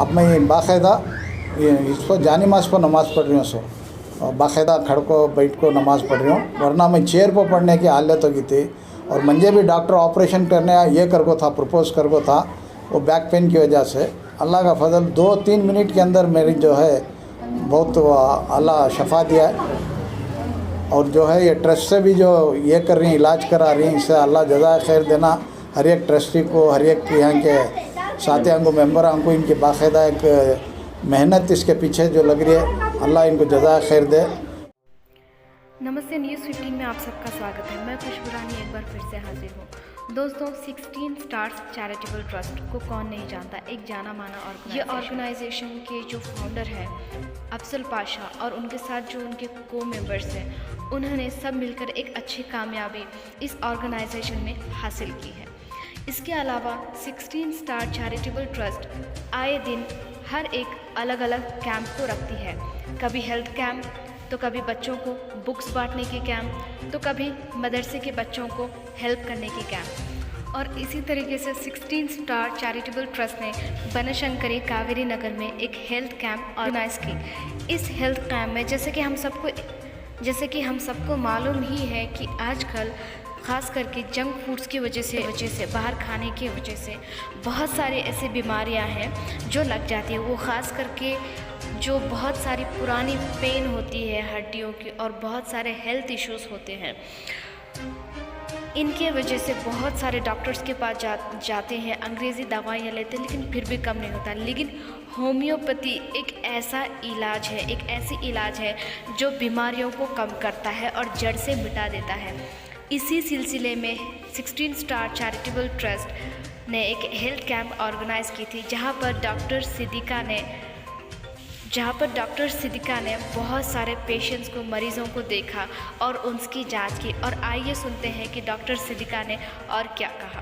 अब मैं बाकायदा इस पर जानी माज पर नमाज़ पढ़ रही हूँ। सो बाकायदा खड़ को बैठ को नमाज़ पढ़ रही हूँ, वरना मैं चेयर पर पढ़ने की हालत होगी थी। और मुझे भी डॉक्टर ऑपरेशन करने ये कर को था, प्रपोज कर को था, वो बैक पेन की वजह से। अल्लाह का फजल 2-3 मिनट के अंदर मेरी जो है बहुत अल्लाह शफा दिया है। और जो है ये ट्रस्ट से भी जो ये कर रही हैं, इलाज करा रही हैं, इससे अल्लाह जज़ाए खैर देना हर एक ट्रस्टी को, हर एक यहाँ के साथियों को, मेंबरों को। इनकी बाकायदा एक मेहनत इसके पीछे जो लग रही है, अल्लाह इनको जज़ाए खैर दे। नमस्ते, न्यूज़ 15 में आप सबका स्वागत है। मैं खुशबू रानी एक बार फिर से हाजिर हूँ। दोस्तों, 16 स्टार्स चैरिटेबल ट्रस्ट को कौन नहीं जानता, एक जाना माना ये ऑर्गेनाइजेशन के जो फाउंडर है अफजल पाशा और उनके साथ जो उनके को मेंबर्स हैं, उन्होंने सब मिलकर एक अच्छी कामयाबी इस ऑर्गेनाइजेशन में हासिल की है। इसके अलावा 16 स्टार चैरिटेबल ट्रस्ट आए दिन हर एक अलग अलग कैंप को रखती है। कभी हेल्थ कैंप, तो कभी बच्चों को बुक्स बांटने के कैंप, तो कभी मदरसे के बच्चों को हेल्प करने के कैंप। और इसी तरीके से 16 स्टार चैरिटेबल ट्रस्ट ने बनशंकरी कावेरी नगर में एक हेल्थ कैंप ऑर्गेनाइज की। इस हेल्थ कैंप में जैसे कि हम सबको मालूम ही है कि आजकल ख़ास करके जंक फूड्स की वजह से बाहर खाने की वजह से बहुत सारी ऐसी बीमारियां हैं जो लग जाती है। वो ख़ास करके जो बहुत सारी पुरानी पेन होती है हड्डियों की, और बहुत सारे हेल्थ इश्यूज़ होते हैं। इनके वजह से बहुत सारे डॉक्टर्स के पास जाते हैं, अंग्रेज़ी दवाइयाँ लेते हैं, लेकिन फिर भी कम नहीं होता। लेकिन होम्योपैथी एक ऐसा इलाज है, एक ऐसी इलाज है जो बीमारियों को कम करता है और जड़ से मिटा देता है। इसी सिलसिले में 16 स्टार चैरिटेबल ट्रस्ट ने एक हेल्थ कैंप ऑर्गेनाइज़ की थी, जहां पर डॉक्टर सिद्दीक़ा ने बहुत सारे पेशेंट्स को, मरीज़ों को देखा और उनकी जांच की। और आइए सुनते हैं कि डॉक्टर सिद्दीक़ा ने और क्या कहा।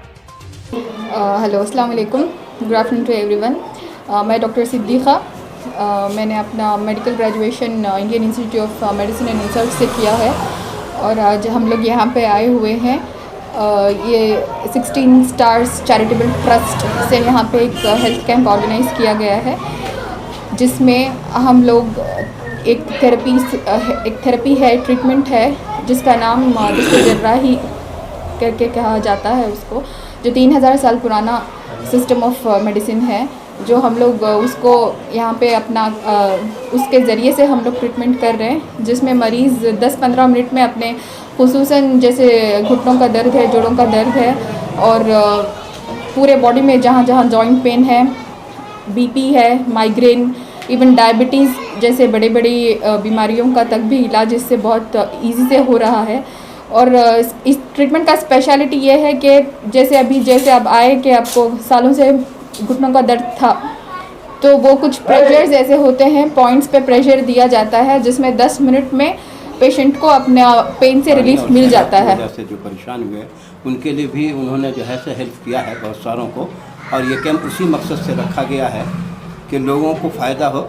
हेलो, अस्सलाम वालेकुम, गुड आफ्टरनून टू एवरीवन। मैं डॉक्टर सिद्दीक़ा, मैंने अपना medical graduation Indian institute of medicine and research से किया है। और आज हम लोग यहाँ पे आए हुए हैं, ये 16 स्टार्स चैरिटेबल ट्रस्ट से यहाँ पे एक हेल्थ कैंप ऑर्गेनाइज़ किया गया है, जिसमें हम लोग एक थेरेपी है, ट्रीटमेंट है, जिसका नाम जर्राही करके कहा जाता है उसको, जो 3000 साल पुराना सिस्टम ऑफ मेडिसिन है, जो हम लोग उसको यहाँ पे अपना उसके ज़रिए से हम लोग ट्रीटमेंट कर रहे हैं, जिसमें मरीज़ 10-15 मिनट में अपने खुसूसन जैसे घुटनों का दर्द है, जोड़ों का दर्द है, और पूरे बॉडी में जहाँ जहाँ जॉइंट पेन है, बीपी है, माइग्रेन, इवन डायबिटीज़ जैसे बड़ी बीमारियों का तक भी इलाज इससे बहुत इजी से हो रहा है। और इस ट्रीटमेंट का स्पेशलिटी ये है कि जैसे अब आए कि आपको सालों से घुटनों का दर्द था, तो वो कुछ प्रेशर्स ऐसे होते हैं, पॉइंट्स पे प्रेशर दिया जाता है, जिसमें 10 मिनट में पेशेंट को अपने पेन से रिलीफ मिल जाता है। जैसे जो परेशान हुए उनके लिए भी उन्होंने जो है से हेल्प किया है बहुत सारों को। और ये कैंप उसी मकसद से रखा गया है कि लोगों को फ़ायदा हो,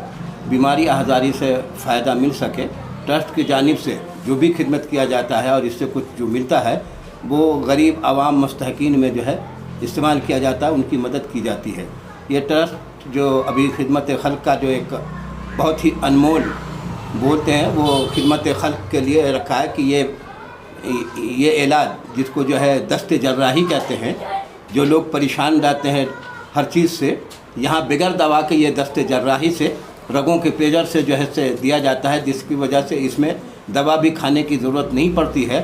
बीमारी आज़ारी से फ़ायदा मिल सके। ट्रस्ट की जानिब से जो भी खिदमत किया जाता है और इससे कुछ जो मिलता है वो गरीब आवाम मुस्तहकीन में जो है इस्तेमाल किया जाता है, उनकी मदद की जाती है। ये ट्रस्ट जो अभी खिदमत खल्क का जो एक बहुत ही अनमोल बोलते हैं, वो खिदमत खल्क के लिए रखा है कि ये इलाज जिसको जो है दस्ते जर्राही कहते हैं, जो लोग परेशान रहते हैं हर चीज़ से, यहाँ बगैर दवा के ये दस्ते जर्राही से रगों के प्रेशर से जो है से दिया जाता है, जिसकी वजह से इसमें दवा भी खाने की ज़रूरत नहीं पड़ती है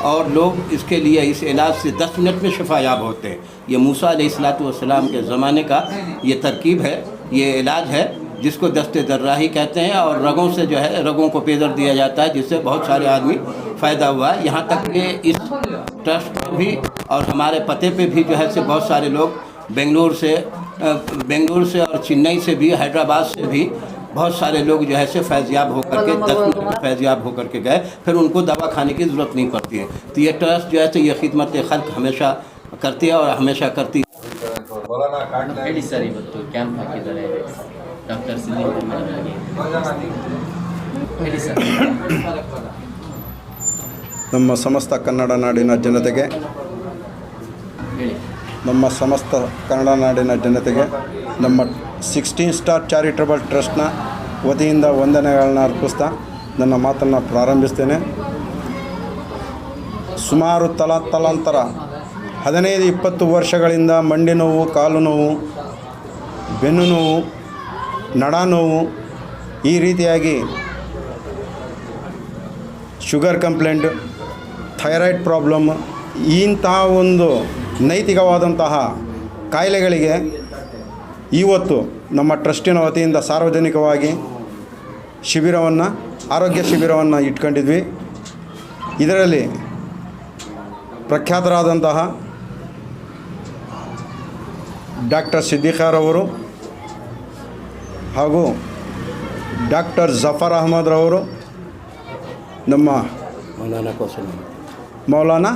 और लोग इसके लिए इस इलाज से 10 मिनट में शफायाब होते हैं। ये मूसा अलैहिस्सलाम के ज़माने का ये तरकीब है, ये इलाज है जिसको दस्ते जर्राही कहते हैं। और रगों से जो है रगों को प्रेशर दिया जाता है, जिससे बहुत सारे आदमी फ़ायदा हुआ है। यहाँ तक कि इस ट्रस्ट में भी और हमारे पते पे भी जो है से बहुत सारे लोग बेंगलुरु से और चेन्नई से भी, हैदराबाद से भी बहुत सारे लोग जो है से फैज़याब होकर के 10 मिनट में फैज़याब होकर के गए, फिर उनको दवा खाने की ज़रूरत नहीं पड़ती है। तो ये ट्रस्ट जो है तो ये खिदमत खल्क हमेशा करती है और हमेशा करती ಹೇಳಿ ಸರ್, ಇವತ್ತು ಕ್ಯಾಂಪ್ ಹಾಕಿದ್ದಾರೆ ಡಾಕ್ಟರ್ ಸಿದ್ದಿಕ್ ಹೇಳಿ ಸರ್. ನಮ್ಮ ಸಮಸ್ತ ಕನ್ನಡ ನಾಡಿನ ಜನತೆಗೆ ನಮ್ಮ ಸಮಸ್ತ ಕನ್ನಡ ನಾಡಿನ ಜನತೆಗೆ ನಮ್ಮ 16 ಸ್ಟಾರ್ ಚಾರಿಟಬಲ್ ಟ್ರಸ್ಟ್ನ ವತಿಯಿಂದ ವಂದನೆಗಳನ್ನ ಅರ್ಪಿಸ್ತಾ ನನ್ನ ಮಾತನ್ನು ಪ್ರಾರಂಭಿಸ್ತೇನೆ. ಸುಮಾರು ತಲಾಂತರ 15-20 ವರ್ಷಗಳಿಂದ ಮಂಡಿ ನೋವು, ಕಾಲು ನೋವು, ಬೆನ್ನು ನೋವು, ನಡ ನೋವು, ಈ ರೀತಿಯಾಗಿ ಶುಗರ್ ಕಂಪ್ಲೇಂಟ್, ಥೈರಾಯ್ಡ್ ಪ್ರಾಬ್ಲಮ್, ಇಂತಹ ಒಂದು ನೈತಿಕವಾದಂತಹ ಕಾಯಿಲೆಗಳಿಗೆ ಇವತ್ತು ನಮ್ಮ ಟ್ರಸ್ಟಿನ ವತಿಯಿಂದ ಸಾರ್ವಜನಿಕವಾಗಿ ಆರೋಗ್ಯ ಶಿಬಿರವನ್ನು ಇಟ್ಕೊಂಡಿದ್ವಿ. ಇದರಲ್ಲಿ ಪ್ರಖ್ಯಾತರಾದಂತಹ ಡಾಕ್ಟರ್ ಸಿದ್ದಿಖಾರವರು ಹಾಗೂ ಡಾಕ್ಟರ್ ಜಫರ್ ಅಹಮದ್ರವರು, ನಮ್ಮ ಮೌಲಾನಾ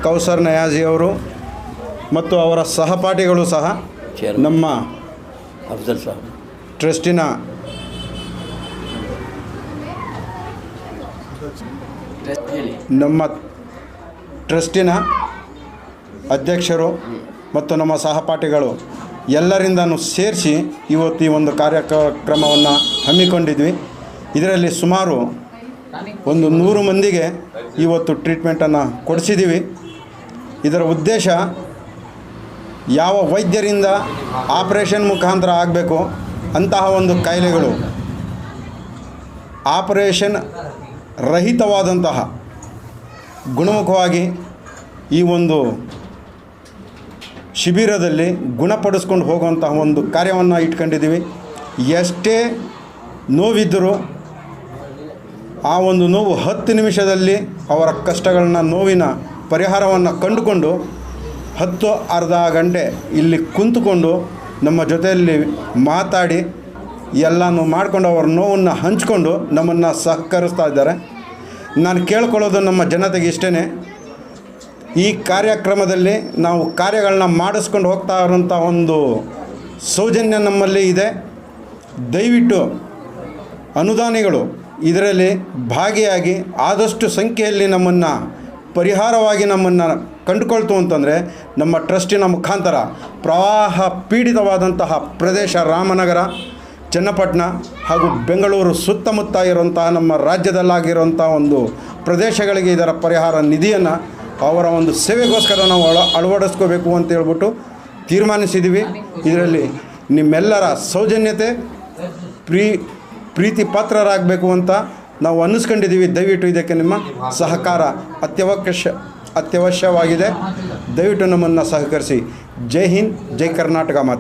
ಕೌಸರ್ ನಯಾಜಿಯವರು ಮತ್ತು ಅವರ ಸಹಪಾಠಿಗಳು ಸಹ ನಮ್ಮ ಅಫ್ಜಲ್ ಸಾಹಬ್ ಟ್ರಸ್ಟಿನ ಅಧ್ಯಕ್ಷರು ಮತ್ತು ನಮ್ಮ ಸಹಪಾಠಿಗಳು ಎಲ್ಲರಿಂದನೂ ಸೇರಿಸಿ ಇವತ್ತು ಈ ಒಂದು ಕಾರ್ಯಕ್ರಮವನ್ನು ಹಮ್ಮಿಕೊಂಡಿದ್ವಿ. ಇದರಲ್ಲಿ ಸುಮಾರು 100 ಮಂದಿಗೆ ಇವತ್ತು ಟ್ರೀಟ್ಮೆಂಟನ್ನು ಕೊಡಿಸಿದ್ದೀವಿ. ಇದರ ಉದ್ದೇಶ ಯಾವ ವೈದ್ಯರಿಂದ ಆಪರೇಷನ್ ಮುಖಾಂತರ ಆಗಬೇಕು ಅಂತಹ ಒಂದು ಕಾಯಿಲೆಗಳು ಆಪರೇಷನ್ ರಹಿತವಾದಂತಹ ಗುಣಮುಖವಾಗಿ ಈ ಒಂದು ಶಿಬಿರದಲ್ಲಿ ಗುಣಪಡಿಸ್ಕೊಂಡು ಹೋಗುವಂತಹ ಒಂದು ಕಾರ್ಯವನ್ನು ಇಟ್ಕೊಂಡಿದ್ದೀವಿ. ಎಷ್ಟೇ ನೋವಿದ್ದರೂ ಆ ಒಂದು ನೋವು 10 ನಿಮಿಷದಲ್ಲಿ ಅವರ ಕಷ್ಟಗಳನ್ನ, ನೋವಿನ ಪರಿಹಾರವನ್ನು ಕಂಡುಕೊಂಡು ಅರ್ಧ ಗಂಟೆ ಇಲ್ಲಿ ಕುಂತುಕೊಂಡು ನಮ್ಮ ಜೊತೆಯಲ್ಲಿ ಮಾತಾಡಿ ಎಲ್ಲನೂ ಮಾಡಿಕೊಂಡು ಅವರ ನೋವನ್ನು ಹಂಚಿಕೊಂಡು ನಮ್ಮನ್ನು ಸಹಕರಿಸ್ತಾ ಇದ್ದಾರೆ. ನಾನು ಕೇಳ್ಕೊಳ್ಳೋದು ನಮ್ಮ ಜನತೆಗೆ ಇಷ್ಟೇ, ಈ ಕಾರ್ಯಕ್ರಮದಲ್ಲಿ ನಾವು ಕಾರ್ಯಗಳನ್ನ ಮಾಡಿಸ್ಕೊಂಡು ಹೋಗ್ತಾ ಇರೋಂಥ ಒಂದು ಸೌಜನ್ಯ ನಮ್ಮಲ್ಲಿ ಇದೆ. ದಯವಿಟ್ಟು ಅನುದಾನಿಗಳು ಇದರಲ್ಲಿ ಭಾಗಿಯಾಗಿ ಆದಷ್ಟು ಸಂಖ್ಯೆಯಲ್ಲಿ ನಮ್ಮನ್ನು ಪರಿಹಾರವಾಗಿ ನಮ್ಮನ್ನು ಕಂಡುಕೊಳ್ತು ಅಂತಂದರೆ ನಮ್ಮ ಟ್ರಸ್ಟಿನ ಮುಖಾಂತರ ಪ್ರವಾಹ ಪೀಡಿತವಾದಂತಹ ಪ್ರದೇಶ ರಾಮನಗರ, ಚನ್ನಪಟ್ಟಣ ಹಾಗೂ ಬೆಂಗಳೂರು ಸುತ್ತಮುತ್ತ ಇರುವಂತಹ ನಮ್ಮ ರಾಜ್ಯದಲ್ಲಾಗಿರುವಂಥ ಒಂದು ಪ್ರದೇಶಗಳಿಗೆ ಇದರ ಪರಿಹಾರ ನಿಧಿಯನ್ನು ಅವರ ಒಂದು ಸೇವೆಗೋಸ್ಕರ ನಾವು ಅಳವಡಿಸ್ಕೋಬೇಕು ಅಂತ ಹೇಳ್ಬಿಟ್ಟು ತೀರ್ಮಾನಿಸಿದ್ದೀವಿ. ಇದರಲ್ಲಿ ನಿಮ್ಮೆಲ್ಲರ ಸೌಜನ್ಯತೆ, ಪ್ರೀತಿ ಪಾತ್ರರಾಗಬೇಕು ಅಂತ ನಾವು ಅನ್ನಿಸ್ಕೊಂಡಿದ್ದೀವಿ. ದಯವಿಟ್ಟು ಇದಕ್ಕೆ ನಿಮ್ಮ ಸಹಕಾರ ಅತ್ಯವಶ್ಯವಾಗಿದೆ. ದಯವಿಟ್ಟು ನಮ್ಮನ್ನು ಸಹಕರಿಸಿ. ಜೈ ಹಿಂದ್, ಜೈ ಕರ್ನಾಟಕ ಮಾತು.